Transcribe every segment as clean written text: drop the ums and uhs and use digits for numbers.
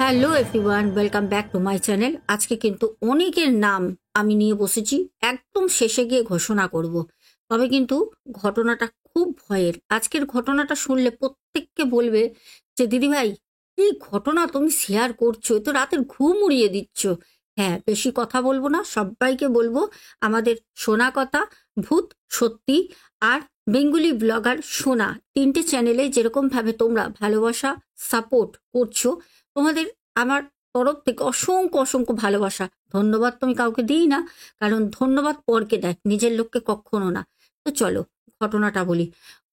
Hello everyone, welcome back to my channel. আজকে কিন্তু অনেকের নাম আমি নিয়ে বসেছি, একদম শেষে গিয়ে ঘোষণা করব। তবে কিন্তু ঘটনাটা খুব ভয়ের। আজকের ঘটনাটা শুনলে প্রত্যেককে বলবে যে দিদিভাই, এই ঘটনা তুমি শেয়ার করছো, এ তো রাতের ঘুম উড়িয়ে দিচ্ছ। হ্যাঁ, বেশি কথা বলবো না, সবাইকে বলবো আমাদের সোনা কথা, ভূত, সত্যি আর বেঙ্গলি ব্লগার সোনা, তিনটে চ্যানেলে যেরকমভাবে তোমরা ভালোবাসা সাপোর্ট করছো, তোমাদের আমার তরফ থেকে অসংখ্য অসংখ্য ভালোবাসা। ধন্যবাদ তো আমি কাউকে দিই না, কারণ ধন্যবাদ পরকে দেয়, নিজের লোককে কখনো না। তো চলো ঘটনাটা বলি।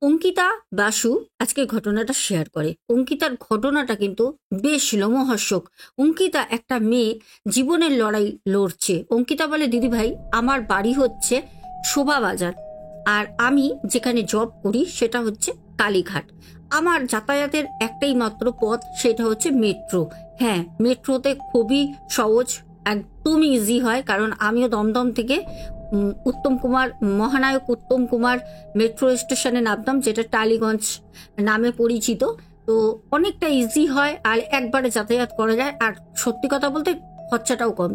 অঙ্কিতা বাসু আজকে ঘটনাটা শেয়ার করে। অঙ্কিতার ঘটনাটা কিন্তু বেশ লোমহর্ষক। অঙ্কিতা একটা মেয়ে জীবনের লড়াই লড়ছে। অঙ্কিতা বলে, দিদি ভাই, আমার বাড়ি হচ্ছে শোভাবাজার, আর আমি যেখানে জব করি সেটা হচ্ছে কালীঘাট। আমার যাতায়াতের একটাই মাত্র পথ, সেটা হচ্ছে মেট্রো। হ্যাঁ, মেট্রোতে খুবই সহজ, একদম ইজি হয়, কারণ আমিও দমদম থেকে উত্তম কুমার, মহানায়ক উত্তম কুমার মেট্রো স্টেশনে নামতাম, যেটা টালিগঞ্জ নামে পরিচিত। তো অনেকটা ইজি হয় আর একবারে যাতায়াত করা যায়। আর সত্যি কথা বলতে খরচাটাও কম।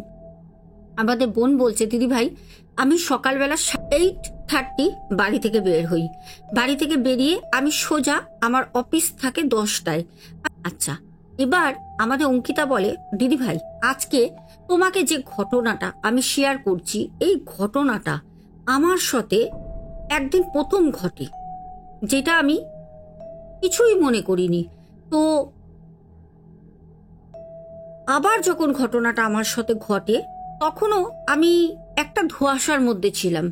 আমাদের বোন বলছে, দিদি ভাই, আমি সকালবেলা 8:30 বাড়ি থেকে বের হই। বাড়ি থেকে বেরিয়ে আমি সোজা, আমার অফিস থাকে 10টায়। আচ্ছা, এবার আমাদের অঙ্কিতা বলে, দিদি ভাই, আজকে তোমাকে যে ঘটনাটা আমি শেয়ার করছি, এই ঘটনাটা আমার সাথে একদিন প্রথম ঘটে, যেটা আমি কিছুই মনে করিনি। তো আবার যখন ঘটনাটা আমার সাথে ঘটে, তখনও আমি একটা ধোঁয়াশার মধ্যে ছিলাম।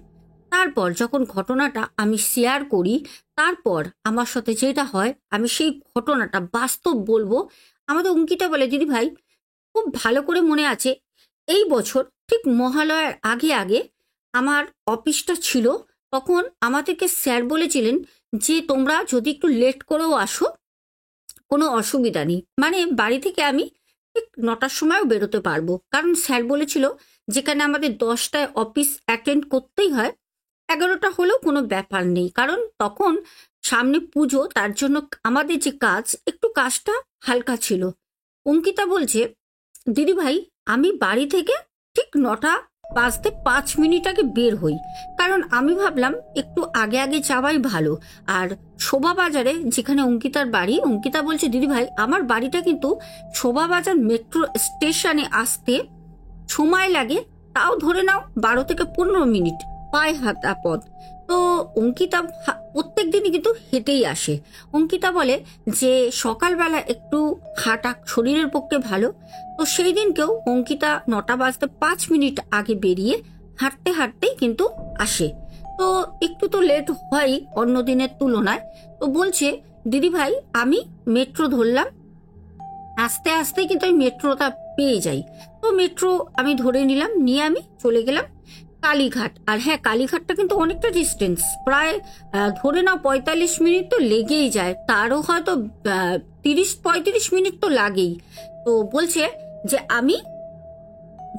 তারপর যখন ঘটনাটা আমি শেয়ার করি, তারপর আমার সাথে যেটা হয়, আমি সেই ঘটনাটা বাস্তব বলবো। আমাদের অঙ্কিতা বলে, দিদি ভাই, খুব ভালো করে মনে আছে, এই বছর ঠিক মহালয়ার আগে আগে আমার অফিসটা ছিল। তখন আমাদেরকে স্যার বলেছিলেন যে তোমরা যদি একটু লেট করেও আসো, কোনো অসুবিধা নেই, মানে বাড়ি থেকে আমি ঠিক 9টার সময়ও বেরোতে পারবো। কারণ স্যার বলেছিল, যেখানে আমাদের 10টায় অফিস অ্যাটেন্ড করতেই হয়, 11টা হলেও কোনো ব্যাপার নেই, কারণ তখন সামনে পুজো, তার জন্য আমাদের যে কাজ, একটু কাজটা হালকা ছিল। অঙ্কিতা বলছে, দিদি ভাই, আমি বাড়ি থেকে ঠিক 9টা বাজতে 5 মিনিট আগে বের হই, কারণ আমি ভাবলাম একটু আগে আগে যাওয়াই ভালো। আর শোভাবাজারে যেখানে অঙ্কিতার বাড়ি, অঙ্কিতা বলছে, দিদি ভাই, আমার বাড়িটা কিন্তু শোভাবাজার মেট্রো স্টেশনে আসতে সময় লাগে, তাও ধরে নাও 12 থেকে 15 মিনিট পায়ে হাঁটা পথ। তো অঙ্কিতা প্রত্যেক দিনই কিন্তু হেঁটেই আসে। অঙ্কিতা বলে যে সকালবেলা একটু হাঁটা শরীরের পক্ষে ভালো। তো সেই দিনকেও অঙ্কিতা 9টা বাজতে 5 মিনিট আগে বেরিয়ে হাঁটতে হাঁটতেই কিন্তু আসে। তো একটু তো লেট হয় অন্য দিনের তুলনায়। তো বলছে, দিদি ভাই, আমি মেট্রো ধরলাম, আস্তে আস্তে কিন্তু আমি মেট্রোটা পেয়ে যাই। তো মেট্রো আমি ধরে নিলাম, নিয়ে আমি চলে গেলাম কালীঘাট। আর হ্যাঁ, কালীঘাটটা কিন্তু অনেকটা ডিস্টেন্স, প্রায় ধরে নাও 45 মিনিট তো লেগেই যায়, তারও হয়তো 30-35 মিনিট তো লাগেই। তো বলছে যে আমি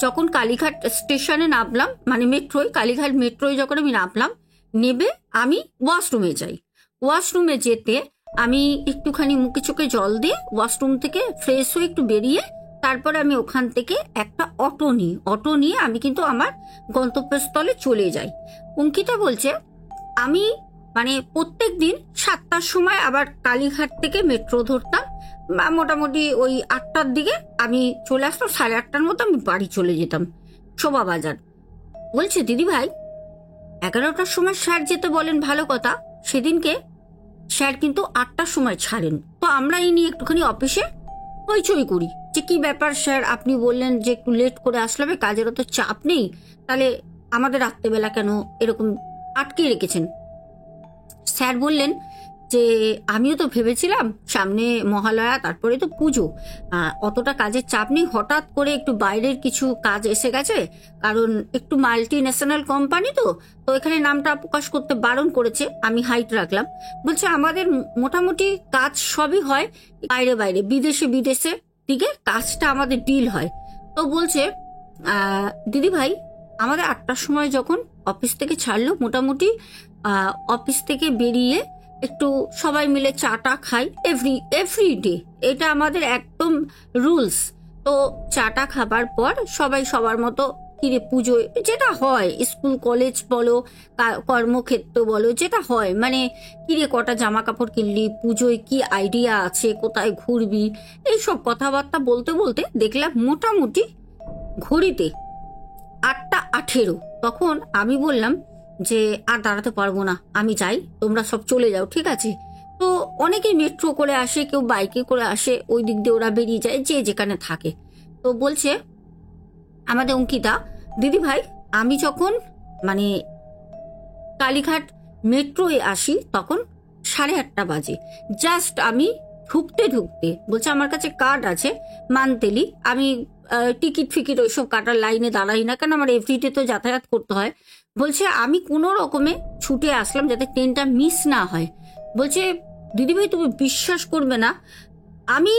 যখন কালীঘাট স্টেশনে নামলাম, মানে মেট্রোয়, কালীঘাট মেট্রোয় যখন আমি নামলাম, নেবে আমি ওয়াশরুমে যাই। ওয়াশরুমে যেতে আমি একটুখানি মুখে চোখে জল দিয়ে ওয়াশরুম থেকে ফ্রেশ হয়ে একটু বেরিয়ে, তারপরে আমি ওখান থেকে একটা অটো নিয়ে আমি কিন্তু আমার গন্তব্যস্থলে চলে যাই। অঙ্কিতা বলছে, আমি মানে প্রত্যেক দিন 7টার সময় আবার কালীঘাট থেকে মেট্রো ধরতাম, মোটামুটি ওই 8টার দিকে আমি চলে আসতাম, 8:30টার মতো আমি বাড়ি চলে যেতাম শোভাবাজার। বলছে, দিদি ভাই, 11টার সময় স্যার যেতে বলেন ভালো কথা, সেদিনকে স্যার কিন্তু 8টার সময় ছাড়েন। তো আমরা এই নিয়ে একটুখানি অফিসে হইচই করি যে কি ব্যাপার স্যার, আপনি বললেন যে একটু লেট করে আসলে হবে, কাজেরও তো চাপ নেই, তাহলে আমাদের রাত্রেবেলা কেন এরকম আটকে রেখেছেন? স্যার বললেন যে আমিও তো ভেবেছিলাম সামনে মহালয়া, তারপরে তো পুজো, অতটা কাজের চাপ নেই, হঠাৎ করে একটু বাইরের কিছু কাজ এসে গেছে, কারণ একটু মাল্টি ন্যাশনাল কোম্পানি, তো তো এখানে নামটা প্রকাশ করতে বারণ করেছে, আমি হাইট রাখলাম। বলছে আমাদের মোটামুটি কাজ সবই হয় বাইরে বাইরে, বিদেশে বিদেশে দিকে কাজটা আমাদের ডিল হয়। তো বলছে, দিদি ভাই, আমাদের 8টার সময় যখন অফিস থেকে ছাড়লো, মোটামুটি অফিস থেকে বেরিয়ে একটু সবাই মিলে চাটা খাই এভরি ডে, এটা আমাদের একদম রুলস। তো চাটা খাবার পর সবাই সবার মতো কিরে পুজোয় যেটা হয়, স্কুল কলেজ বলো কর্মক্ষেত্র বলো, যেটা হয় মানে কিরে কটা জামা কাপড় কিনলি, পুজোয় কি আইডিয়া আছে, কোথায় ঘুরবি, এইসব কথাবার্তা বলতে বলতে দেখলাম মোটামুটি ঘড়িতে 8:18। তখন আমি বললাম যে আর দাঁড়াতে পারবো না, আমি যাই, তোমরা সব চলে যাও, ঠিক আছে। তো অনেকেই মেট্রো করে আসে, কেউ বাইকে করে আসে, ওই দিক দিয়ে ওরা বেরিয়ে যায় যে যেখানে থাকে। তো বলছে আমাদের অঙ্কিতা, দিদি ভাই আমি যখন মানে কালীঘাট মেট্রোয় আসি তখন 8:30 বাজে। জাস্ট আমি ঢুকতে ঢুকতে বলছে আমার কাছে কার্ড আছে মান্থলি, আমি টিকিট ফিকিট ওইসব কাটার লাইনে দাঁড়াই না, কেন আমার এভরিডে তো যাতায়াত করতে হয়। বলছে আমি কোনো রকমে ছুটে আসলাম যাতে ট্রেনটা মিস না হয়। বলছে দিদিভাই তুমি বিশ্বাস করবে না, আমি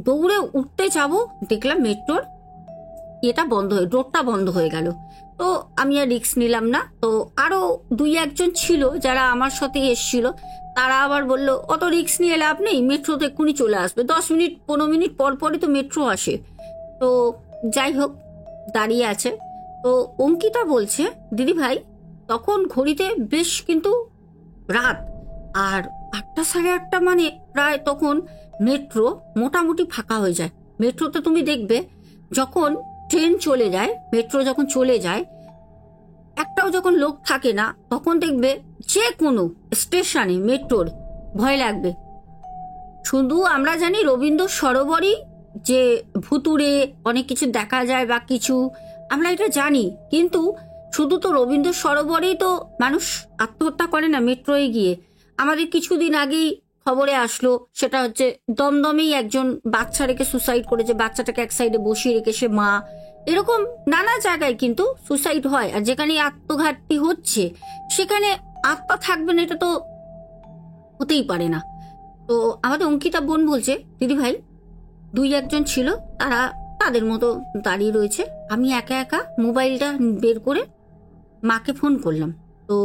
দৌড়ে উঠতে যাবো, দেখলাম মেট্রোর ডোরটা বন্ধ হয়ে গেল। তো আমি আর রিস্ক নিলাম না। তো আরো 2-1 জন ছিল যারা আমার সাথে এসছিল, তারা আবার বলল অত রিস্ক নিয়ে লাভ নেই, মেট্রো তো এক্ষুনি চলে আসবে, 10 মিনিট 15 মিনিট পর পরই তো মেট্রো আসে। তো যাই হোক দাঁড়িয়ে আছে। তো অঙ্কিতা বলছে দিদি ভাই তখন ঘড়িতে বেশ কিন্তু রাত, আর 8:30 মানে প্রায় তখন মেট্রো মোটামুটি ফাঁকা হয়ে যায়। মেট্রোতে তুমি দেখবে যখন ট্রেন চলে যায়, মেট্রো যখন চলে যায়, একটাও যখন লোক থাকে না, তখন দেখবে যে কোনো স্টেশনে মেট্রোর ভয় লাগবে। শুধু আমরা জানি রবীন্দ্র সরোবরই যে ভুতুড়ে অনেক কিছু দেখা যায় বা কিছু, আমরা এটা জানি, কিন্তু শুধু তো রবীন্দ্র সরোবরেই তো মানুষ আত্মহত্যা করে না মেট্রোয় গিয়ে। আমাদের কিছুদিন আগেই খবরে আসলো, সেটা হচ্ছে দমদমেই একজন বাচ্চা রেখে সুসাইড করেছে, বাচ্চাটাকে এক সাইডে বসিয়ে রেখে সে মা। এরকম নানা জায়গায় কিন্তু সুসাইড হয়, আর যেখানে আত্মঘাতী হচ্ছে সেখানে আত্মা থাকবে না, এটা তো হতেই পারে না। তো আমাদের অঙ্কিতা বোন বলছে দিদি ভাই 2-1 জন ছিল, তারা তাদের মতো দাঁড়িয়ে রয়েছে, আমি একা একা মোবাইলটা বের করে মাকে ফোন করলাম। তো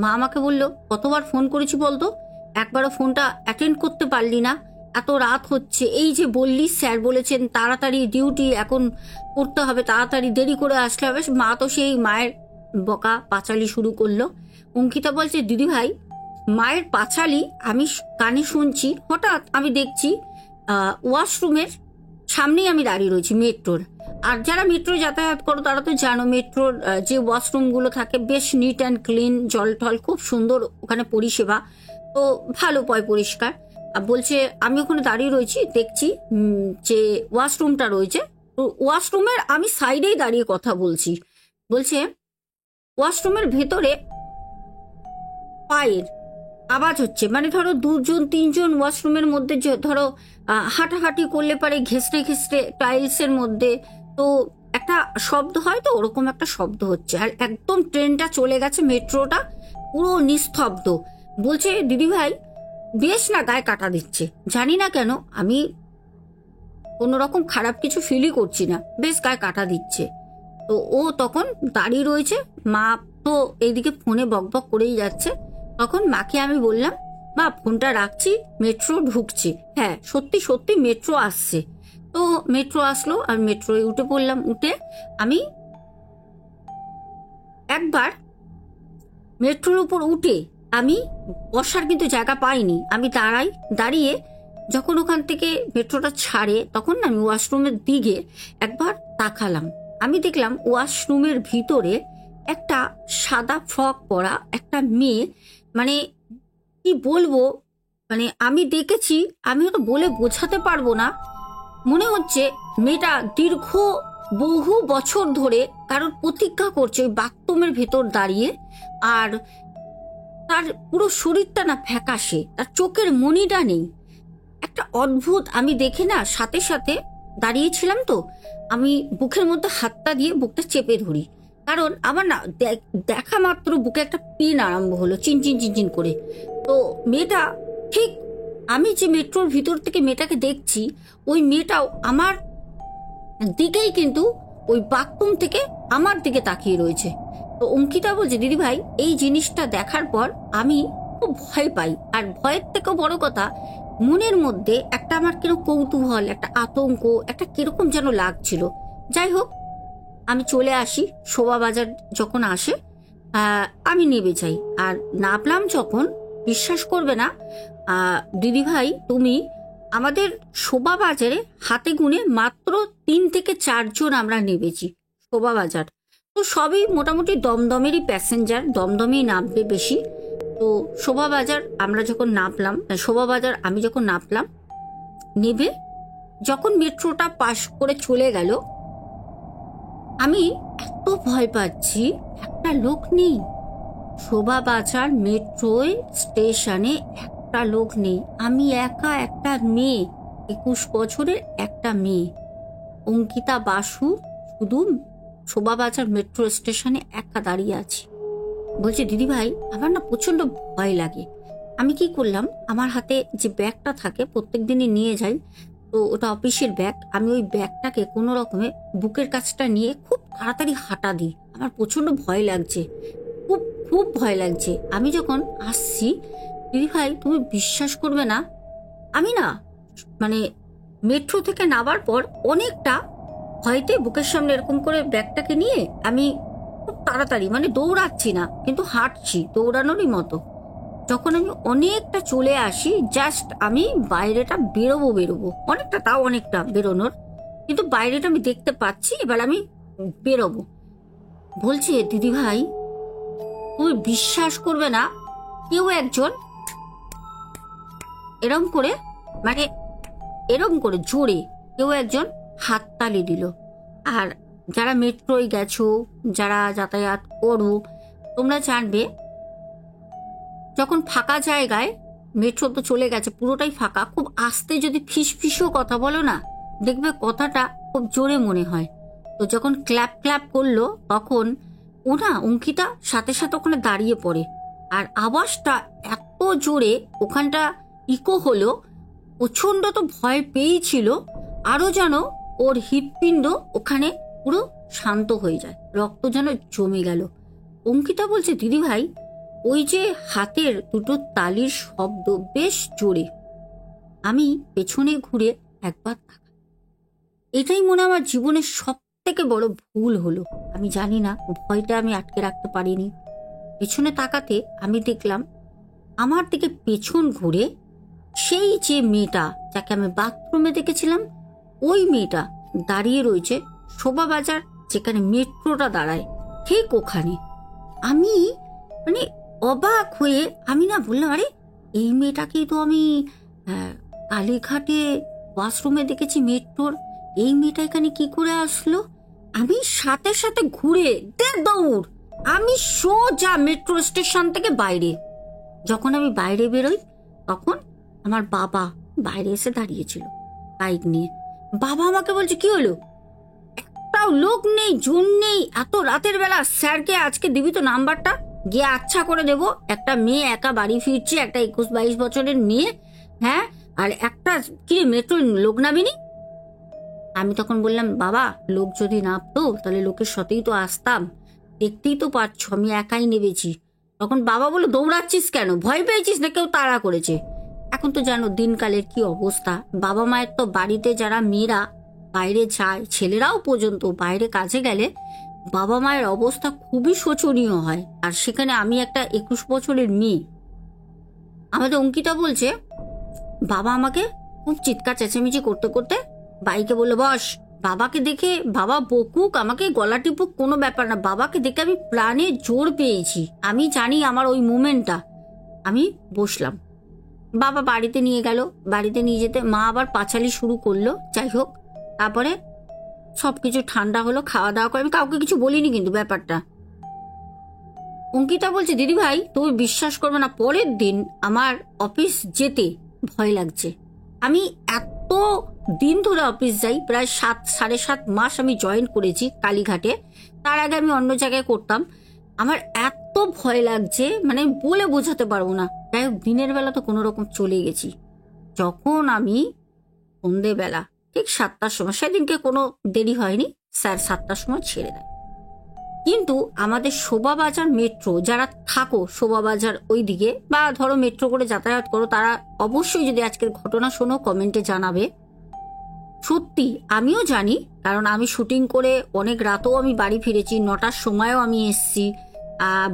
মা আমাকে বলল কতবার ফোন করেছি বলতো, একবারও ফোনটা অ্যাটেন্ড করতে পারলি না, এত রাত হচ্ছে, এই যে বললি স্যার বলেছেন তাড়াতাড়ি ডিউটি এখন করতে হবে, তাড়াতাড়ি দেরি করে আসলে হবে। মা তো সেই মায়ের বকা পাঁচালি শুরু করলো। অঙ্কিতা বলছে দিদি ভাই মায়ের পাঁচালি আমি কানে শুনছি, হঠাৎ আমি দেখছি ওয়াশরুমের সামনেই আমি দাঁড়িয়ে রয়েছি মেট্রোর। আর যারা মেট্রো যাতায়াত করো তারা তো জানো মেট্রোর যে ওয়াশরুমগুলো থাকে বেশ নিট অ্যান্ড ক্লিন, জল টল খুব সুন্দর ওখানে পরিষেবা, তো ভালো পরিষ্কার। বলছে আমি ওখানে দাঁড়িয়ে রয়েছি, দেখছি যে ওয়াশরুমটা রয়েছে, তো ওয়াশরুমের আমি সাইডেই দাঁড়িয়ে কথা বলছি। বলছে ওয়াশরুমের ভেতরে পায়ের আওয়াজ হচ্ছে, মানে ধরো 2-3 জন ওয়াশরুমের মধ্যে ধরো হাঁটাহাঁটি করলে পারে ঘেঁষড়ে ঘেঁষড়ে টাইলসের মধ্যে তো একটা শব্দ হয়, তো ওরকম একটা শব্দ হচ্ছে। আর একদম ট্রেনটা চলে গেছে, মেট্রোটা পুরো নিস্তব্ধ। বলছে দিদি ভাই বেশ না গায়ে কাটা দিচ্ছে, জানি না কেন, আমি কোনো রকম খারাপ কিছু ফিলই করছি না, বেশ গায়ে কাটা দিচ্ছে। তো ও তখন দাঁড়িয়ে রয়েছে, মা তো এইদিকে ফোনে বকবক করেই যাচ্ছে। তখন মাকে আমি বললাম মা ফোনটা রাখছি, মেট্রো ঢুকছে। হ্যাঁ সত্যি সত্যি মেট্রো আসছে। তো মেট্রো আসলো আর মেট্রোয় উঠে পড়লাম। উঠে আমি একবার মেট্রোর উপর উঠে আমি বসার কিন্তু জায়গা পাইনি, আমি দাঁড়িয়ে যখন ওখান থেকে মেট্রোটা ছাড়ে তখন আমি ওয়াশরুমের দিকে একবার তাকালাম। আমি দেখলাম ওয়াশরুমের ভিতরে একটা সাদা ফ্রক পরা একটা মেয়ে, মানে কি বলবো, মানে আমি দেখেছি, আমি হয়তো বলে বোঝাতে পারবো না। মনে হচ্ছে মেয়েটা দীর্ঘ বহু বছর ধরে কারোর প্রতীক্ষা করছে ওই বাথরুমের ভেতর দাঁড়িয়ে। আর তার পুরো শরীরটা না ফ্যাকাশে, তার চোখের মনিটা নেই, একটা অদ্ভুত। আমি দেখে না সাথে সাথে দাঁড়িয়েছিলাম, তো আমি বুকের মধ্যে হাতটা দিয়ে বুকটা চেপে ধরি, কারণ আমার না দেখা মাত্র বুকে একটা পেন আরম্ভ হলো চিনচিন চিনচিন করে। তো মেয়েটা ঠিক আমি যে মেট্রোর ভিতর থেকে মেয়েটাকে দেখছি, ওই মেয়েটাও আমার দিকেই কিন্তু ওই বাথরুম থেকে আমার দিকে তাকিয়ে রয়েছে। তো অঙ্কিতা বলছে দিদি ভাই এই জিনিসটা দেখার পর আমি খুব ভয় পাই, আর ভয়ের থেকেও বড় কথা মনের মধ্যে একটা আমার কিরকম কৌতূহল, একটা আতঙ্ক, একটা কিরকম যেন লাগছিল। যাই হোক, আমি চলে আসি। শোভাবাজার যখন আসে আমি নেমে যাই। আর নামলাম যখন, বিশ্বাস করবে না দিদিভাই তুমি, আমাদের শোভাবাজারে হাতে গুনে মাত্র 3 থেকে 4 জন আমরা নেমেছি শোভাবাজার। তো সবই মোটামুটি দমদমেরই প্যাসেঞ্জার, দমদমেই নামবে বেশি। তো শোভাবাজার আমরা যখন নামলাম, শোভাবাজার আমি যখন নামলাম, নেবে যখন মেট্রোটা পাশ করে চলে গেল, আমি এত ভয় পাচ্ছি, একটা লোক নেই শোভাবাজার মেট্রোয় স্টেশনে, একটা লোক নেই। আমি একা, একটা মেয়ে, 21 বছরের একটা মেয়ে, অঙ্কিতা বাসু, শুধু শোভাবাজার মেট্রো স্টেশনে একা দাঁড়িয়ে আছি। বলছে দিদিভাই আমার না প্রচন্ড ভয় লাগে। আমি কি করলাম, আমার হাতে যে ব্যাগটা থাকে প্রত্যেক দিনই নিয়ে যাই, তো ওটা অফিসের ব্যাগ, আমি ওই ব্যাগটাকে কোনো রকমে বুকের কাছটা নিয়ে খুব তাড়াতাড়ি হাঁটা দিই। আমার প্রচন্ড ভয় লাগছে, খুব খুব ভয় লাগছে। আমি যখন আসছি দিদিভাই তুমি বিশ্বাস করবে না, আমি না মানে মেট্রো থেকে নামার পর অনেকটা ভয়তে বুকের সামনে এরকম করে ব্যাগটাকে নিয়ে আমি খুব তাড়াতাড়ি, মানে দৌড়াচ্ছি না কিন্তু হাঁটছি দৌড়ানোরই মতো। যখন আমি অনেকটা চলে আসি, জাস্ট আমি বাইরেটা বেরোবো, অনেকটা, তাও অনেকটা বেরোনোর, কিন্তু বাইরেটা আমি দেখতে পাচ্ছি, এবার আমি বেরোবো। বলছে দিদিভাই তুমি বিশ্বাস করবে না, কেউ একজন এরম করে, মানে এরম করে জোরে কেউ একজন হাততালি দিল। আর যারা মেট্রোয় গেছো, যারা যাতায়াত করো, তোমরা জানবে যখন ফাঁকা জায়গায়, মেট্রো তো চলে গেছে পুরোটাই ফাঁকা, খুব আস্তে যদি ফিস ফিসও কথা বলো না, দেখবে কথাটা খুব জোরে মনে হয়। তো যখন ক্ল্যাপ ক্ল্যাপ করলো, তখন ওনা অঙ্কিতা সাথে সাথে ওখানে দাঁড়িয়ে পড়ে। আর আওয়াজটা এত জোরে ওখানটা ইকো হলো, প্রচণ্ড তো ভয় পেয়েছিল। আরো যেন ওর হৃৎপিণ্ড ওখানে পুরো শান্ত হয়ে যায়, রক্ত যেন জমে গেল। অঙ্কিতা বলছে দিদিভাই ওই যে হাতের দুটো তালির শব্দ বেশ জোরে। আমি পেছনে ঘুরে একবার তাকাই। এটাই মনে আমার জীবনের সব থেকে বড় ভুল হলো। আমি জানি না, ভয়টা আমি আটকে রাখতে পারিনি। পেছনে তাকাতে আমি দেখলাম আমার দিকে পেছন ঘুরে সেই যে মেয়েটা যাকে আমি বাথরুমে দেখেছিলাম, ওই মেয়েটা দাঁড়িয়ে রয়েছে শোভাবাজার যেখানে মেট্রোটা দাঁড়ায়, ঠিক ওখানে। আমি মানে অবাক হয়ে আমি না বললাম, আরে এই মেয়েটাকেই তো আমি কালীঘাটে ওয়াশরুমে দেখেছি মেট্রোর, এই মেয়েটা এখানে কি করে আসলো? আমি সাথে সাথে ঘুরে দৌড়, আমি সোজা মেট্রো স্টেশন থেকে বাইরে। যখন আমি বাইরে বেরোই, তখন আমার বাবা বাইরে এসে দাঁড়িয়েছিল বাইক নিয়ে। বাবা আমাকে বলছে কি হলো, একটাও লোক নেই, জন নেই, এত রাতের বেলা, স্যারকে আজকে দিবি তো নাম্বারটা, গিয়ে আচ্ছা করে দেবো। একটা মেয়ে একা বাড়ি ফিরছে, একটা 21-22 বছরের মেয়ে, হ্যাঁ, আর একটা কি মেট্রো লোক নামিনি। আমি তখন বললাম বাবা লোক যদি নামতো তাহলে লোকের সাথেই তো আসতাম, দেখতেই তো পাচ্ছ আমি একাই নেমেছি। তখন বাবা বললো দৌড়াচ্ছিস কেন, ভয় পেয়েছিস না কেউ তাড়া করেছে? এখন তো জানো দিনকালের কি অবস্থা, বাবা মায়ের তো বাড়িতে যারা মেয়েরা বাইরে যায়, ছেলেরাও পর্যন্ত বাইরে কাজে গেলে বাবা মায়ের অবস্থা খুবই শোচনীয় হয়। আর সেখানে আমি একটা 21 বছরের মেয়ে। আমাদের অঙ্কিতা বলছে বাবা আমাকে খুব চিৎকার চেঁচামেচি করতে করতে বাইকে বললো বস। বাবাকে দেখে, বাবা বকুক আমাকে গলা টিপুক কোনো ব্যাপার না, বাবাকে দেখে আমি প্রাণে জোর পেয়েছি। আমি জানি আমার ওই মুমেন্টটা, আমি বসলাম। বাবা বাড়িতে নিয়ে গেল, বাড়িতে নিয়ে যেতে মা আবার পাঁচালি শুরু করলো। যাই হোক, তারপরে সবকিছু ঠান্ডা হলো, খাওয়া দাওয়া করে, আমি কাউকে কিছু বলিনি কিন্তু ব্যাপারটা। অঙ্কিতা বলছে দিদি ভাই তুমি বিশ্বাস করবে না, পরের দিন আমার অফিস যেতে ভয় লাগছে। আমি এত দিন ধরে অফিস যাই, প্রায় 7-7.5 মাস আমি জয়েন করেছি কালীঘাটে, তার আগে আমি অন্য জায়গায় করতাম। আমার এত ভয় লাগছে মানে বলে বোঝাতে পারবো না। যাই হোক, দিনের বেলা তো কোনো রকম চলে গেছি। যখন আমি সন্ধেবেলা ঠিক 7টার সময়, সেদিনকে কোনো দেরি হয়নি, স্যার 7টার সময় ছেড়ে দেয়। কিন্তু আমাদের শোভাবাজার মেট্রো, যারা থাকো শোভাবাজার ওই দিকে বা ধরো মেট্রো করে যাতায়াত করো, তারা অবশ্যই যদি আজকের ঘটনা শোনো কমেন্টে জানাবে। সত্যি আমিও জানি, কারণ আমি শুটিং করে অনেক রাতেও আমি বাড়ি ফিরেছি, 9টার সময়ও আমি এসছি।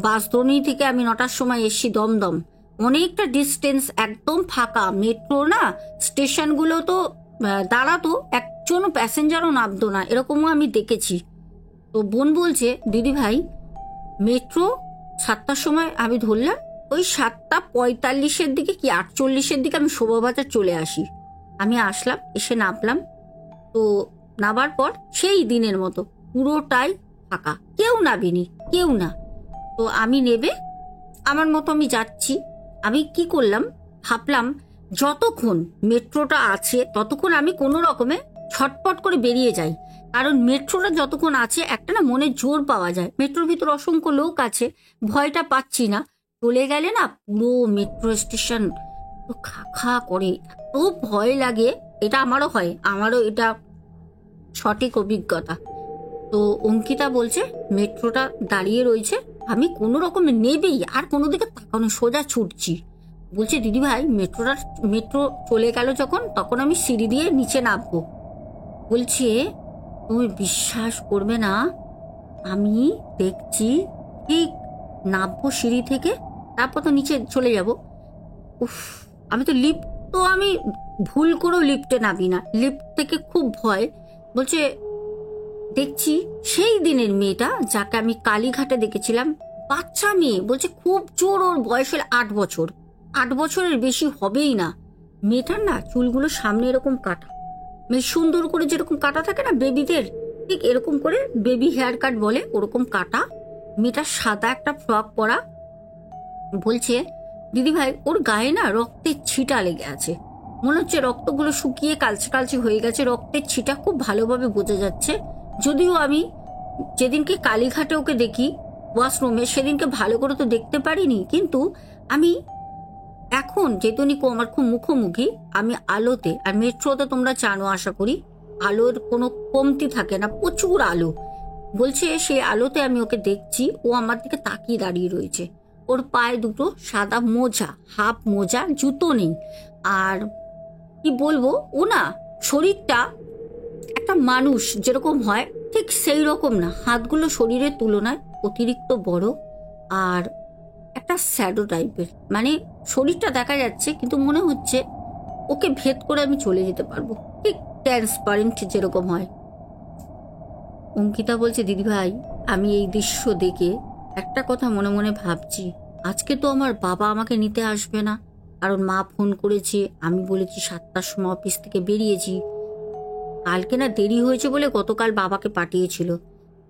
বাসদনি থেকে আমি 9টার সময় এসছি দমদম, অনেকটা ডিস্টেন্স, একদম ফাঁকা মেট্রো না, স্টেশনগুলো তো দাঁড়াতো, একজনও প্যাসেঞ্জারও নামতো না, এরকমও আমি দেখেছি। তো বোন বলছে দিদি ভাই মেট্রো 7টার সময় আমি ধরলাম, ওই 7টা 45-এর দিকে কি 48-এর দিকে আমি শোভাবাজার চলে আসি। আমি আসলাম, এসে নামলাম, তো নামার পর সেই দিনের মতো পুরোটাই ফাঁকা, কেউ নাবিনি, কেউ না। তো আমি নেবে আমার মতো আমি যাচ্ছি। আমি কি করলাম, ভাবলাম যতক্ষণ মেট্রোটা আছে ততক্ষণ আমি কোনো রকমে ছটপট করে বেরিয়ে যাই, কারণ মেট্রোটা যতক্ষণ আছে একটা না মনে জোর পাওয়া যায়, মেট্রোর ভিতর অসংখ্য লোক আছে, ভয়টা পাচ্ছি না। চলে গেলে না পুরো মেট্রো স্টেশন তো খা খা করে, এত ভয় লাগে। এটা আমারও হয়, আমারও এটা সঠিক অভিজ্ঞতা। তো অঙ্কিতা বলছে মেট্রোটা দাঁড়িয়ে রয়েছে, আমি কোনো রকমে নেবেই আর কোনো দিকে তাকানো, সোজা ছুটছি। বলছে দিদি ভাই মেট্রো চলে গেল যখন, তখন আমি সিঁড়ি দিয়ে নিচে নামবো। বলছে তুমি বিশ্বাস করবে না, আমি দেখছি ঠিক নামবো সিঁড়ি থেকে, তারপর তো নিচে চলে যাব। উফ, আমি তো আমি ভুল করেও লিফটে নামি না, লিফট থেকে খুব ভয়। বলছে দেখছি সেই দিনের মেয়েটা যাকে আমি কালীঘাটে দেখেছিলাম, বাচ্চা মেয়ে, বলছে খুব জোর, ওর বয়স হলো 8 বছর, 8 বছরের বেশি হবেই না। মেয়েটার না চুলগুলো সামনে এরকম কাটা, মেয়ে সুন্দর করে যেরকম কাটা থাকে না বেবিদের, ঠিক এরকম করে বেবি হেয়ার কাট বলে, ওরকম কাটা। মেয়েটার সাদা একটা ফ্রক পরা। বলছে দিদি ভাই ওর গায়ে না রক্তের ছিটা লেগে আছে, মনে হচ্ছে রক্তগুলো শুকিয়ে কালচে কালচে হয়ে গেছে, রক্তের ছিটা খুব ভালোভাবে বোঝা যাচ্ছে। যদিও আমি যেদিনকে কালীঘাটে ওকে দেখি ওয়াশরুমে, সেদিনকে ভালো করে তো দেখতে পারিনি, কিন্তু আমি এখন যেহেতু আমার খুব মুখোমুখি, আমি আলোতে, আর মেট্রোতে তোমরা জানো আশা করি আলোর কোনো কমতি থাকে না, প্রচুর আলো। বলছে সেই আলোতে আমি ওকে দেখছি, ও আমার দিকে তাকিয়ে দাঁড়িয়ে রয়েছে, ওর পায়ে দুটো সাদা মোজা, হাফ মোজা, জুতো নেই। আর কি বলবো, ও না শরীরটা একটা মানুষ যেরকম হয় ঠিক সেই রকম না, হাতগুলো শরীরের তুলনায় অতিরিক্ত বড়, আর একটা শ্যাডো টাইপের, মানে শরীরটা দেখা যাচ্ছে কিন্তু মনে হচ্ছে ওকে ভেদ করে আমি চলে যেতে পারবো, ঠিক ট্রান্সপারেন্ট যেরকম হয়। অঙ্কিতা বলছে দিদি ভাই আমি এই দৃশ্য দেখে একটা কথা মনে মনে ভাবছি, আজকে তো আমার বাবা আমাকে নিতে আসবে না, কারণ মা ফোন করেছে, আমি বলেছি 7টার সময় অফিস থেকে বেরিয়েছি, কালকে না দেরি হয়েছে বলে গতকাল বাবাকে পাঠিয়েছিল,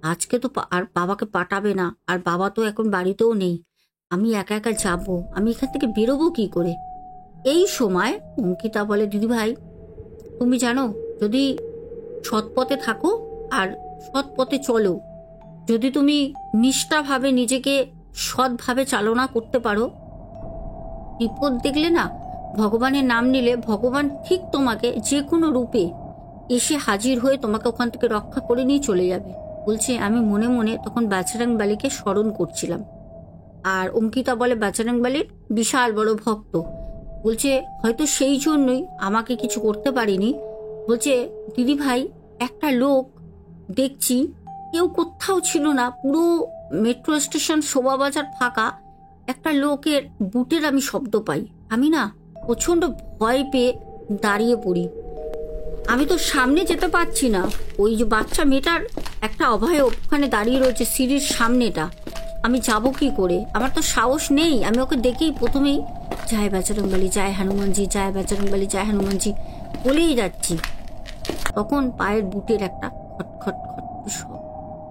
আজকে তো আর বাবাকে পাঠাবে না, আর বাবা তো এখন বাড়িতেও নেই, আমি একা একা যাব, আমি এখান থেকে বেরোবো কি করে। এই সময় অঙ্কিতা বলে দিদি ভাই তুমি জানো, যদি সৎ পথে থাকো আর সৎ পথে চলো, যদি তুমি নিষ্ঠাভাবে নিজেকে সৎভাবে চালনা করতে পারো, বিপদ দেখলে না ভগবানের নাম নিলে ভগবান ঠিক তোমাকে যে কোনো রূপে এসে হাজির হয়ে তোমাকে ওখান থেকে রক্ষা করে নিয়ে চলে যাবে। বলছে আমি মনে মনে তখন বাজরং বালিকে স্মরণ করছিলাম, আর অঙ্কিতা বলে বাজরং বালির বিশাল বড় ভক্ত। বলছে হয়তো সেই জন্যই আমাকে কিছু করতে পারিনি। বলছে দিদি ভাই একটা লোক দেখছি, কেউ কোথাও ছিল না, পুরো মেট্রো স্টেশন শোভাবাজার ফাঁকা, একটা লোকের বুটের আমি শব্দ পাই, আমি না প্রচন্ড ভয় পেয়ে দাঁড়িয়ে পড়ি। আমি তো সামনে যেতে পারছি না, ওই যে বাচ্চা মেয়েটার একটা অভয় ওখানে দাঁড়িয়ে রয়েছে সিঁড়ির সামনেটা, আমি যাব কি করে, আমার তো সাহস নেই। আমি ওকে দেখেই প্রথমেই জয় বাজরং বলি, জয় হনুমানজি, জয় বাজরং বলি, জয় হনুমানজি বলেই যাচ্ছি। তখন পায়ের বুটের একটা খটখট খট শব্দ,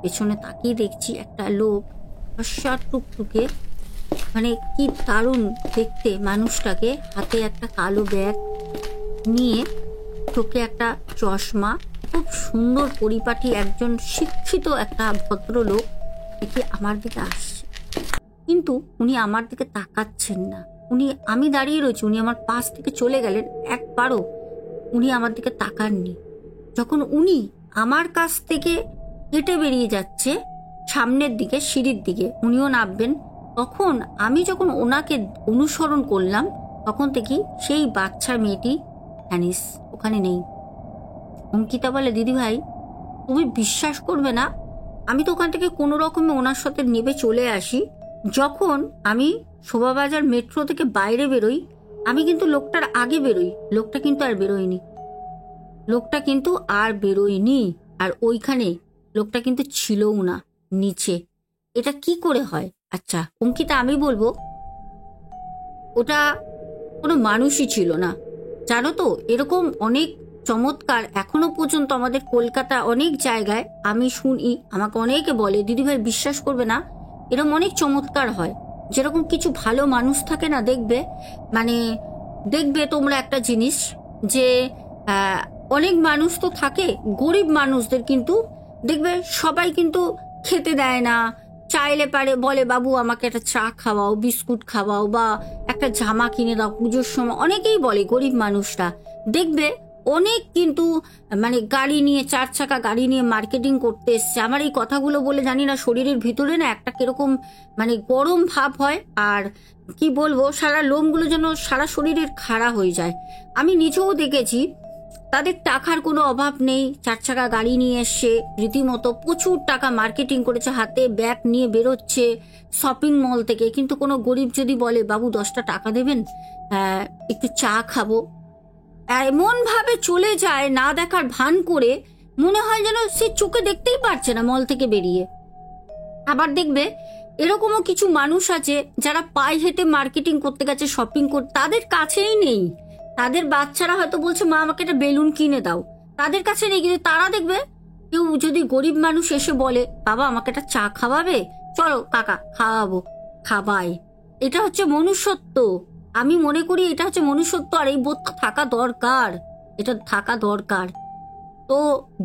পেছনে তাকিয়ে দেখছি একটা লোক ফর্সা টুকটুকে, মানে কি দারুণ দেখতে মানুষটাকে, হাতে একটা কালো ব্যাগ নিয়ে, চোখে একটা চশমা, খুব সুন্দর পরিপাটি একজন শিক্ষিত একটা ভদ্রলোক দেখে আমার দিকে আসছে, কিন্তু উনি আমার দিকে তাকাচ্ছেন না, আমি দাঁড়িয়ে রয়েছি, উনি আমার পাশ থেকে চলে গেলেন, একবারও উনি আমার দিকে তাকাননি। যখন উনি আমার কাছ থেকে হেঁটে বেরিয়ে যাচ্ছে, সামনের দিকে সিঁড়ির দিকে উনিও নামবেন। তখন আমি যখন ওনাকে অনুসরণ করলাম তখন থেকে সেই বাচ্চা মেয়েটি হ্যানিস ওখানে নেই। অঙ্কিতা বলে, দিদিভাই তুমি বিশ্বাস করবে না, আমি তো ওখান থেকে কোনো রকমে ওনার সাথে নেবে চলে আসি। যখন আমি শোভাবাজার মেট্রো থেকে বাইরে বেরোই, আমি কিন্তু লোকটার আগে বেরোই, লোকটা কিন্তু আর বেরোয়নি, লোকটা কিন্তু আর বেরোয়নি। আর ওইখানে লোকটা কিন্তু ছিলও না নিচে। এটা কি করে হয়? আচ্ছা অঙ্কিতা, আমি বলবো ওটা কোনো মানুষই ছিল না, জানো তো। এরকম অনেক চমৎকার এখনো পর্যন্ত আমাদের কলকাতা অনেক জায়গায় আমি শুনি, আমাকে অনেকে বলে, দিদিভাই বিশ্বাস করবে না, এরকম অনেক চমৎকার হয়। যেরকম কিছু ভালো মানুষ থাকে না, দেখবে মানে দেখবে তোমরা একটা জিনিস যে অনেক মানুষ তো থাকে, গরিব মানুষদের কিন্তু দেখবে সবাই কিন্তু খেতে দেয় না, চাইলে পারে বলে বাবু আমাকে একটা চা খাওয়াও, বিস্কুট খাওয়াও, বা একটা জামা কিনে দাও পুজোর সময়, অনেকেই বলে গরিব মানুষরা। দেখবে অনেক কিন্তু মানে গাড়ি নিয়ে, 4 চাকা গাড়ি নিয়ে মার্কেটিং করতে এসছে। আমার এই কথাগুলো বলে জানি না শরীরের ভিতরে না একটা কিরকম মানে গরম ভাব হয়, আর কি বলবো সারা লোমগুলো যেন সারা শরীরের খাড়া হয়ে যায়। আমি নিজেও দেখেছি তাদের টাকার কোনো অভাব নেই, 4 চাকা গাড়ি নিয়ে এসছে, রীতিমতো প্রচুর টাকা মার্কেটিং করেছে, হাতে ব্যাগ নিয়ে বেরোচ্ছে শপিং মল থেকে। কিন্তু কোনো গরিব যদি বলে বাবু 10টা টাকা দেবেন, একটু চা খাবো, এমন ভাবে চলে যায়, না দেখার ভান করে, মনে হয় যেন সে চোখে দেখতেই পারছে না মল থেকে বেরিয়ে। আবার দেখবে এরকমও কিছু মানুষ আছে যারা পায়ে হেঁটে মার্কেটিং করতে গেছে, শপিং করতে, তাদের কাছেই নেই। তাদের বাচ্চারা হয়তো বলছে মা আমাকে একটা বেলুন কিনে দাও, তাদের কাছে নেই। কিন্তু তারা দেখবে কেউ যদি গরিব মানুষ এসে বলে বাবা আমাকে একটা চা খাওয়াবে, চলো কাকা খাওয়াবো, খাওয়ায়। এটা হচ্ছে মনুষ্যত্ব। আমি মনে করি এটা হচ্ছে মনুষ্যত্ব, আর এই বোধটা থাকা দরকার, এটা থাকা দরকার। তো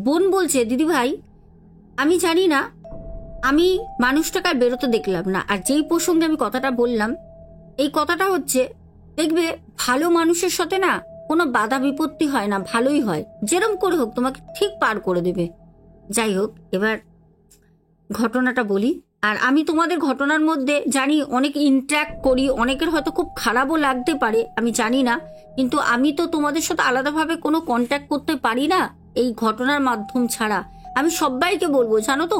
বোন বলছে, দিদি ভাই আমি জানি না, আমি মানুষটাকে আর বেরোতে দেখলাম না। আর যেই প্রসঙ্গে আমি কথাটা বললাম, এই কথাটা হচ্ছে দেখবে ভালো মানুষের সাথে না কোনো বাধা বিপত্তি হয় না, ভালোই হয়, যেরম করে হোক তোমাকে ঠিক পার করে দেবে। যাই হোক, এবার ঘটনাটা বলি। আর আমি তোমাদের ঘটনার মধ্যে জানি অনেক ইন্টারাক্ট করি, অনেকের হয়তো খুব খারাপও লাগতে পারে, আমি জানি না, কিন্তু আমি তো তোমাদের সাথে আলাদাভাবে কোনো কন্ট্যাক্ট করতে পারি না এই ঘটনার মাধ্যম ছাড়া। আমি সবাইকে বলবো, জানো তো,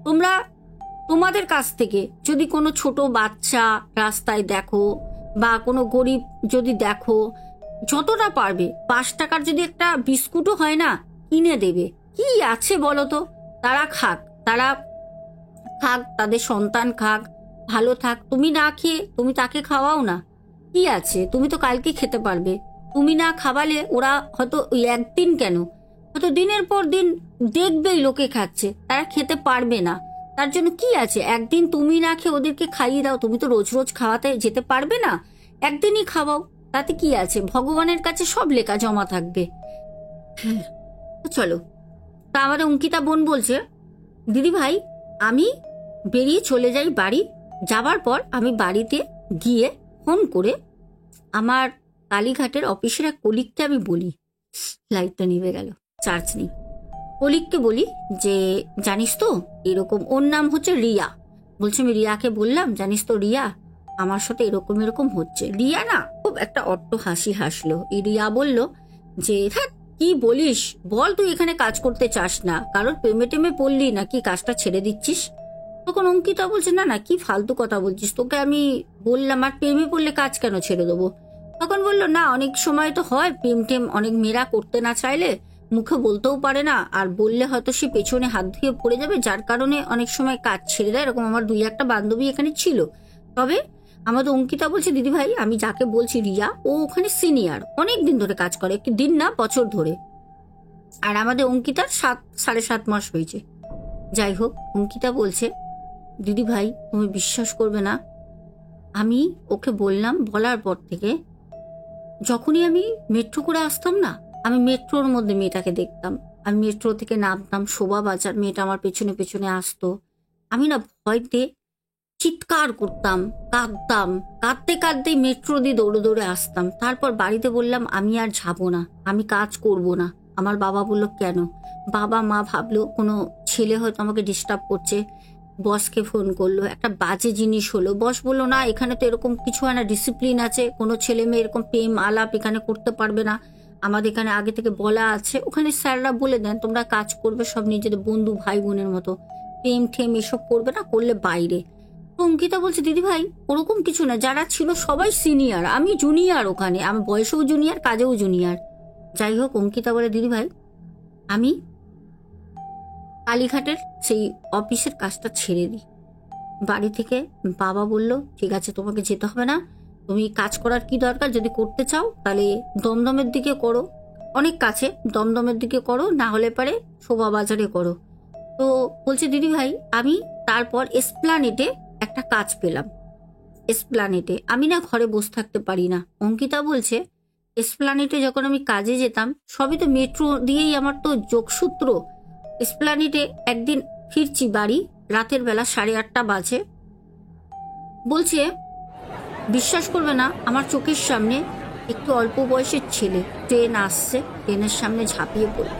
তোমরা তোমাদের কাছ থেকে যদি কোনো ছোট বাচ্চা রাস্তায় দেখো বা কোনো গরিব যদি দেখো, যতটা পারবে 5 টাকার যদি একটা বিস্কুটও হয় না, কিনে দেবে। কি আছে বলো তো, তারা খাক, তারা খাক, তাদের সন্তান খাক, ভালো থাক। তুমি না খেয়ে তুমি তাকে খাওয়াও না, কি আছে, তুমি তো কালকে খেতে পারবে। তুমি না খাওয়ালে ওরা হয়তো ওই একদিন কেন, হয়তো দিনের পর দিন দেখবেই লোকে খাচ্ছে, তারা খেতে পারবে না। তার জন্য কি আছে, একদিন তুমি না খেয়ে ওদেরকে খাইয়ে দাও। তুমি তো রোজ রোজ খাওয়াতে যেতে পারবে না, একদিনই খাওয়াও, তাতে কি আছে, ভগবানের কাছে সব লেখা জমা থাকবে। চলো, তা আমাদের অঙ্কিতা বোন বলছে, দিদি ভাই আমি বেরিয়ে চলে যাই বাড়ি। যাবার পর আমি বাড়িতে গিয়ে ফোন করে আমার কালীঘাটের অফিসের এক কলিগকে আমি বলি, লাইটটা নিভে গেল, চার্জ নেই, কলিগকে বলি যে জানিস তো এরকম, ওর নাম হচ্ছে রিয়া। বলছে আমি রিয়াকে বললাম, জানিস তো রিয়া আমার সাথে এরকম এরকম হচ্ছে। রিয়া না খুব একটা অট্ট হাসি হাসলো। এই রিয়া বলল যে কি বলিস, বল তুই এখানে কাজ করতে চাস না, কারোর প্রেমে টেমে পড়লি নাকি কাজটা ছেড়ে দিচ্ছিস? তখন অঙ্কিতা বলছে না না, কি ফালতু কথা বলছিস, তোকে আমি বললাম আর প্রেমে পড়লে কাজ কেন ছেড়ে দেবো? তখন বললো না, অনেক সময় তো হয় প্রেম টেম অনেক মেয়েরা করতে না চাইলে মুখে বলতেও পারে না, আর বললে হয়তো সে পেছনে হাত ধুয়ে পড়ে যাবে, যার কারণে অনেক সময় কাজ ছেড়ে দেয়। এরকম আমার 2-1টা বান্ধবী এখানে ছিল। তবে আমাদের অঙ্কিতা বলছে, দিদি ভাই আমি যাকে বলছি রিয়া, ও ওখানে সিনিয়র, অনেক দিন ধরে কাজ করে, একটি দিন না বছর ধরে। আর আমাদের অঙ্কিতার 7.5 মাস হয়েছে। যাই হোক, অঙ্কিতা বলছে, দিদি ভাই তুমি বিশ্বাস করবে না, আমি ওকে বললাম, বলার পর থেকে যখনই আমি মেট্রো করে আসতাম না, আমি মেট্রোর মধ্যে মেয়েটাকে দেখতাম, আমি মেট্রো থেকে নামতাম, শোভাবাজার, মেয়েটা আমার পেছনে পেছনে আসতো, আমি না ভয়তে চিৎকার করতাম, কাঁদতাম, কাঁদতে কাঁদতেই মেট্রো দিয়ে দৌড়ে দৌড়ে আসতাম। তারপর বাড়িতে বললাম আমি আর যাবো না, আমি কাজ করব না। আমার বাবা বলল কেন? বাবা মা ভাবলো কোনো ছেলে হয়তো আমাকে ডিস্টার্ব করছে, বসকে ফোন করলো, একটা বাজে জিনিস হলো। বস বললো না এখানে তো এরকম কিছু হয় না, ডিসিপ্লিন আছে, কোনো ছেলে মেয়ে এরকম প্রেম আলাপ এখানে করতে পারবে না, আমাদের এখানে আগে থেকে বলা আছে। ওখানে স্যাররা বলে দেন তোমরা কাজ করবে সব নিজেদের বন্ধু ভাই বোনের মতো, প্রেম ঠেম এসব করবে না, করলে বাইরে। তো অঙ্কিতা বলছে দিদি ভাই ওরকম কিছু না, যারা ছিল সবাই সিনিয়র, আমি জুনিয়র, ওখানে আমার বয়সেও জুনিয়র, কাজেও জুনিয়র। যাই হোক, অঙ্কিতা বলে দিদি ভাই আমি কালীঘাটের সেই অফিসের কাজটা ছেড়ে দিই। বাড়ি থেকে বাবা বলল ঠিক আছে তোমাকে যেতে হবে না, তুমি কাজ করার কি দরকার, যদি করতে চাও তাহলে দমদমের দিকে করো, অনেক কাছে, দমদমের দিকে করো, না হলে পারে শোভা বাজারে করো। তো বলছে দিদি ভাই আমি তারপর এসপ্লানেটে একটা কাজ পেলাম। এসপ্লানেটে আমি না ঘরে বসে থাকতে পারি না। অঙ্কিতা বলছে এসপ্লানেটে যখন আমি কাজে যেতাম সবই তো মেট্রো দিয়েই আমার তো যোগসূত্র। এসপ্লানেটে একদিন ফিরছি বাড়ি, রাতের বেলা 8:30 বাজে। বলছে বিশ্বাস করবে না, আমার চোখের সামনে একটু অল্প বয়সের ছেলে ট্রেন আসছে, ট্রেনের সামনে ঝাঁপিয়ে পড়ল,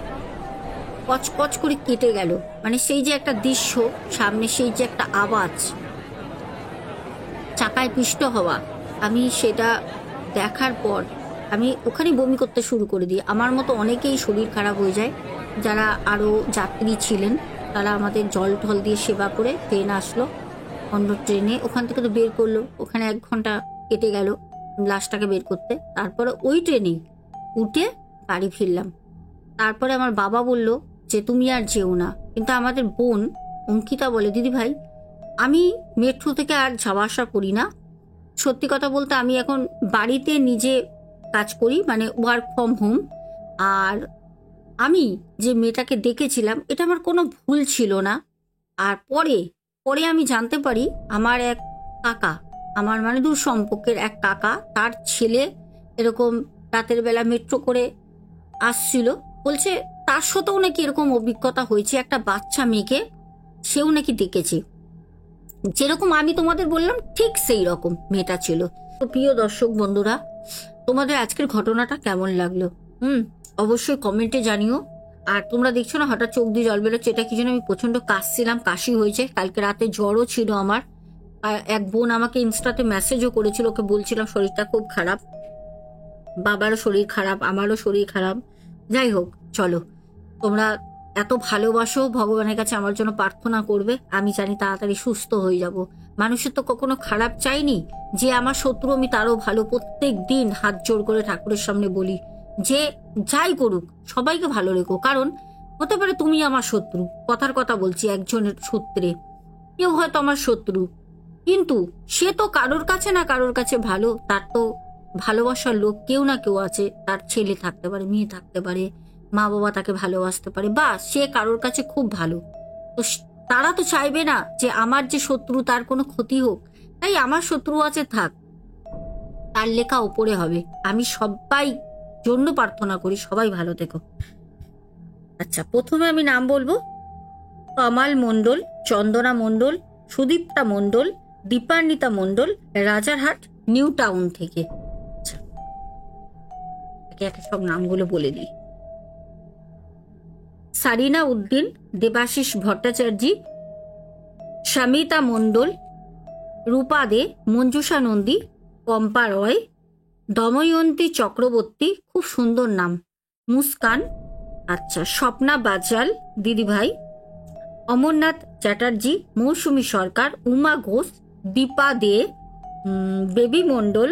কচকচ করে কেটে গেল। মানে সেই যে একটা দৃশ্য সামনে, সেই যে একটা আওয়াজ, চাকায় পিষ্ট হওয়া, আমি সেটা দেখার পর আমি ওখানে বমি করতে শুরু করে দিই। আমার মতো অনেকেই শরীর খারাপ হয়ে যায়। যারা আরও যাত্রী ছিলেন তারা আমাদের জল ঢল দিয়ে সেবা করে ট্রেন আসলো, অন্য ট্রেনে ওখান থেকে তো বের করলো, ওখানে 1 ঘন্টা কেটে গেল লাশটাকে বের করতে। তারপরে ওই ট্রেনেই উঠে বাড়ি ফিরলাম। তারপরে আমার বাবা বলল যে তুমি আর যেও না, কিন্তু আমাদের বোন অঙ্কিতা বলে দিদি ভাই আমি মেট্রো থেকে আর যাওয়া আসা করি না। সত্যি কথা বলতে আমি এখন বাড়িতে নিজে কাজ করি, মানে ওয়ার্ক ফ্রম হোম। আর আমি যে মেয়েটাকে দেখেছিলাম এটা আমার কোনো ভুল ছিল না। আর পরে পরে আমি জানতে পারি আমার এক কাকা, আমার মানে দূর সম্পর্কের এক কাকা, তার ছেলে এরকম রাতের বেলা মেট্রো করে আসছিল। বলছে তার সাথেও নাকি এরকম অভিজ্ঞতা হয়েছে, একটা বাচ্চা মেয়েকে সেও নাকি দেখেছে, যেরকম আমি তোমাদের বললাম ঠিক সেই রকম মেয়েটা ছিল। তো প্রিয় দর্শক বন্ধুরা, তোমাদের আজকের ঘটনাটা কেমন লাগলো অবশ্যই কমেন্টে জানিও। আর তোমরা দেখছো না হঠাৎ চোখ দিয়ে জল বেরোচ্ছে, এটা কি জন্য, আমি প্রচন্ড কাশছিলাম, কাশি হয়েছে, কালকে রাতে জ্বরও ছিল আমার। আর এক বোন আমাকে ইনস্টাতে মেসেজও করেছিল, ওকে বলছিলাম শরীরটা খুব খারাপ, বাবারও শরীর খারাপ, আমারও শরীর খারাপ। যাই হোক চলো, তোমরা এত ভালোবাসো, ভগবানের কাছে আমার জন্য প্রার্থনা করবে, আমি জানি তাড়াতাড়ি সুস্থ হয়ে যাব। মানুষের তো কখনো খারাপ চাইনি, যে আমার শত্রু আমি তারও ভালো, প্রত্যেক দিন হাত জোর করে ঠাকুরের সামনে বলি যে যাই করুক সবাইকে ভালো রেখো, কারণ হতে পারে তুমি আমার শত্রু, কথার কথা বলছি, একজনের সূত্রে কেউ হয়তো আমার শত্রু, কিন্তু সে তো কারোর কাছে না কারোর কাছে ভালো, তার তো ভালোবাসার লোক কেউ না কেউ আছে, তার ছেলে থাকতে পারে, মেয়ে থাকতে পারে, মা বাবা তাকে ভালোবাসতে পারে, বা সে কারোর কাছে খুব ভালো। তো তারা তো চাইবে না যে আমার যে শত্রু তার কোনো ক্ষতি হোক, তাই আমার শত্রু আছে থাক, তার লেখা ওপরে হবে। আমি সবাই জন্য প্রার্থনা করি সবাই ভালো থেকো। আচ্ছা, প্রথমে আমি নাম বলবো, কমাল মণ্ডল, চন্দনা মণ্ডল, সুদীপ্তা মণ্ডল, দীপান্বিতা মণ্ডল, রাজারহাট নিউ টাউন থেকে। আচ্ছা, একে একে সব নামগুলো বলে দিই। সারিনা উদ্দিন, দেবাশিস ভট্টাচার্য, শামিতা মণ্ডল, রূপা দে, মঞ্জুষা নন্দী, পম্পা রয়, দময়ন্তী চক্রবর্তী, খুব সুন্দর নাম, মুস্কান, আচ্ছা, স্বপ্না বাচাল দিদিভাই, অমরনাথ চ্যাটার্জি, মৌসুমী সরকার, উমা ঘোষ, দীপা দে, বেবি মণ্ডল,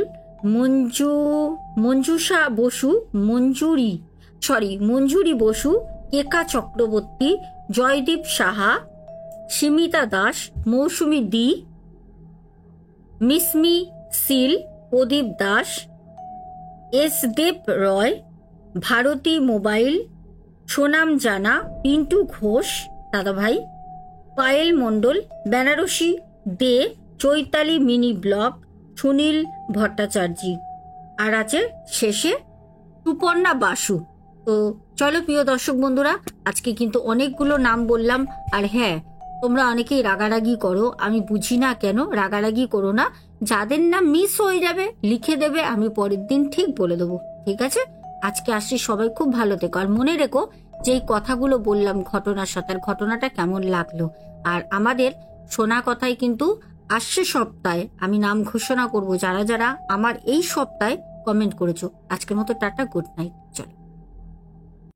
মঞ্জুষা বসু, মঞ্জুরি বসু, কেকা চক্রবর্তী, জয়দীপ সাহা, সীমিতা দাস, মৌসুমী দি, মিসমি সিল, প্রদীপ দাস, এসদেব রয়, ভারতী মোবাইল, সোনাম জানা, পিন্টু ঘোষ দাদাভাই, পায়েল মণ্ডল, বেনারসি দে, চৈতালি মিনি ব্লগ, সুনীল ভট্টাচার্য, আর আছে শেষে সুপর্ণা বাসু। তো চলো প্রিয় দর্শক বন্ধুরা, আজকে কিন্তু অনেকগুলো নাম বললাম। আর হ্যাঁ, তোমরা অনেকেই রাগারাগি করো, আমি বুঝি না কেন, রাগারাগি করো না, যাদের নাম মিস হয়ে যাবে লিখে দেবে, আমি পরের দিন ঠিক বলে দেবো, ঠিক আছে? আজকে আসছি, সবাই খুব ভালো থেকো। আর মনে রেখো যে এই কথাগুলো বললাম ঘটনার সাথে, ঘটনাটা কেমন লাগলো, আর আমাদের শোনা কথায় কিন্তু আসছে সপ্তাহে আমি নাম ঘোষণা করব যারা যারা আমার এই সপ্তাহে কমেন্ট করেছো। আজকের মতো টাটা, গুড নাইট, চলো।